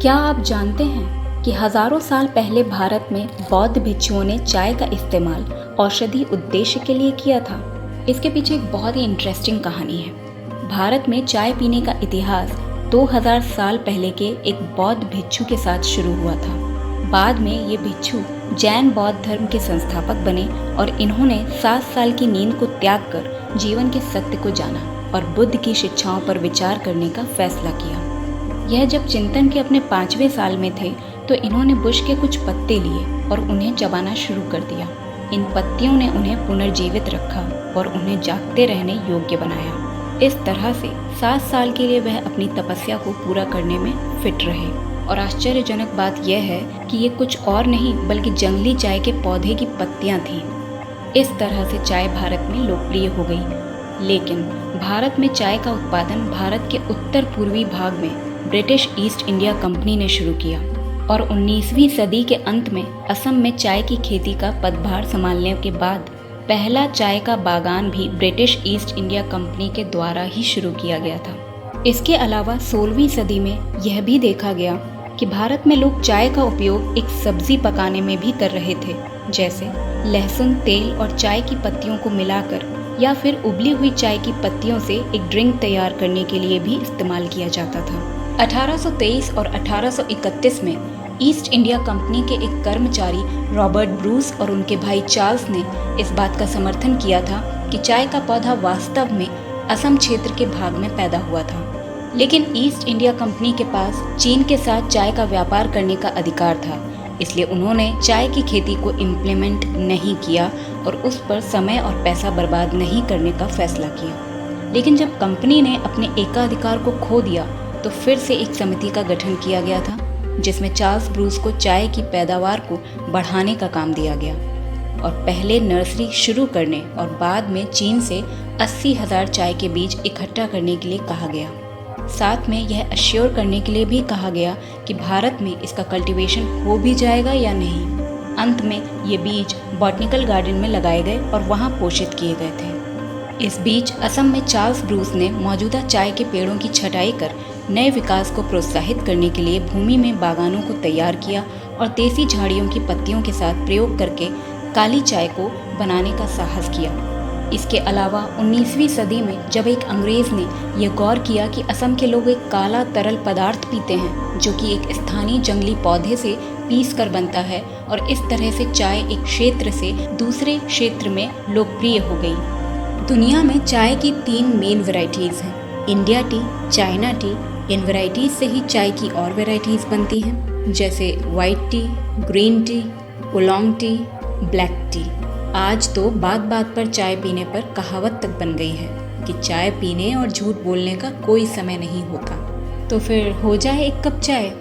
क्या आप जानते हैं कि हजारों साल पहले भारत में बौद्ध भिक्षुओं ने चाय का इस्तेमाल औषधि उद्देश्य के लिए किया था। इसके पीछे एक बहुत ही इंटरेस्टिंग कहानी है। भारत में चाय पीने का इतिहास 2000 साल पहले के एक बौद्ध भिक्षु के साथ शुरू हुआ था। बाद में ये भिक्षु जैन बौद्ध धर्म के संस्थापक बने और इन्होंने 7 साल की नींद को त्याग कर जीवन के सत्य को जाना और बुद्ध की शिक्षाओं पर विचार करने का फैसला किया। यह जब चिंतन के अपने 5वें साल में थे तो इन्होंने बुश के कुछ पत्ते लिए और उन्हें चबाना शुरू कर दिया। इन पत्तियों ने उन्हें पुनर्जीवित रखा और उन्हें जागते रहने योग्य बनाया। इस तरह से 7 साल के लिए वह अपनी तपस्या को पूरा करने में फिट रहे। और आश्चर्यजनक बात यह है कि ये कुछ और नहीं बल्कि जंगली चाय के पौधे की पत्तियां थीं। इस तरह से चाय भारत में लोकप्रिय हो गई। लेकिन भारत में चाय का उत्पादन भारत के उत्तर पूर्वी भाग में ब्रिटिश ईस्ट इंडिया कंपनी ने शुरू किया और 19वीं सदी के अंत में असम में चाय की खेती का पदभार संभालने के बाद पहला चाय का बागान भी ब्रिटिश ईस्ट इंडिया कंपनी के द्वारा ही शुरू किया गया था। इसके अलावा 16वीं सदी में यह भी देखा गया कि भारत में लोग चाय का उपयोग एक सब्जी पकाने में भी कर रहे थे, जैसे लहसुन, तेल और चाय की पत्तियों को मिलाकर या फिर उबली हुई चाय की पत्तियों से एक ड्रिंक तैयार करने के लिए भी इस्तेमाल किया जाता था। 1823 और 1831 में ईस्ट इंडिया कंपनी के एक कर्मचारी रॉबर्ट ब्रूस और उनके भाई चार्ल्स ने इस बात का समर्थन किया था कि चाय का पौधा वास्तव में असम क्षेत्र के भाग में पैदा हुआ था। लेकिन ईस्ट इंडिया कंपनी के पास चीन के साथ चाय का व्यापार करने का अधिकार था, इसलिए उन्होंने चाय की खेती को इम्प्लीमेंट नहीं किया और उस पर समय और पैसा बर्बाद नहीं करने का फैसला किया। लेकिन जब कंपनी ने अपने एकाधिकार को खो दिया तो फिर से एक समिति का गठन किया गया था, जिसमें चार्ल्स ब्रूस को चाय की पैदावार को बढ़ाने का काम दिया गया और पहले नर्सरी शुरू करने और बाद में चीन से 80,000 चाय के बीज इकट्ठा करने के लिए कहा गया। साथ में यह अश्योर करने के लिए भी कहा गया कि भारत में इसका कल्टीवेशन हो भी जाएगा या नहीं। अंत में ये बीज बॉटनिकल गार्डन में लगाए गए और वहाँ पोषित किए गए थे। इस बीच असम में चार्ल्स ब्रूस ने मौजूदा चाय के पेड़ों की छटाई कर नए विकास को प्रोत्साहित करने के लिए भूमि में बागानों को तैयार किया और देसी झाड़ियों की पत्तियों के साथ प्रयोग करके काली चाय को बनाने का साहस किया। इसके अलावा 19वीं सदी में जब एक अंग्रेज़ ने यह गौर किया कि असम के लोग एक काला तरल पदार्थ पीते हैं जो कि एक स्थानीय जंगली पौधे से पीस कर बनता है और इस तरह से चाय एक क्षेत्र से दूसरे क्षेत्र में लोकप्रिय हो गई। दुनिया में चाय की 3 मेन वैरायटीज़ हैं, इंडिया टी, चाइना टी। इन वैरायटीज़ से ही चाय की और वैरायटीज़ बनती हैं, जैसे white T, green tea, oolong tea, black T. आज तो बात बात पर चाय पीने पर कहावत तक बन गई है कि चाय पीने और झूठ बोलने का कोई समय नहीं होता। तो फिर हो जाए एक कप चाय।